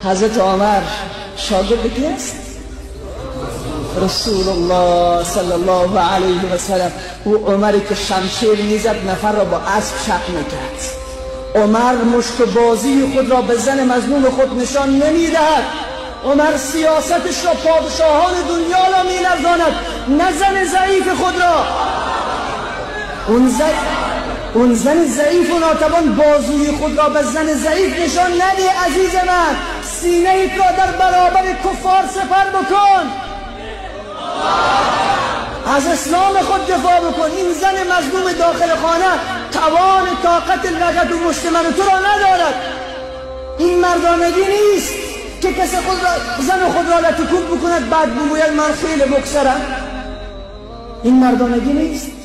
حضرت عمر شاگرد کی است؟ رسول الله صلی الله علیه و سلم. او عمری که شمشیر میزد نفر را با اسب شق میکرد. عمر مشت بازی خود را به زن مظلوم خود نشان نمیدهد. عمر سیاستش را پادشاهان دنیا را میلرزاند، نه زن ضعیف خود را. اون زن ضعیف و ناتوان بازوی خود را به زن ضعیف نشان نده. عزیز من، سینه ایت را در برابر کفار سپر بکن، از اسلام خود دفاع بکن. این زن مظلوم داخل خانه توان طاقت لگد و مشت من تو را ندارد. این مردانگی نیست که کسی زن خود را لطکوب بکند بعد بگوید من خیلی بکسرم. این مردانگی نیست.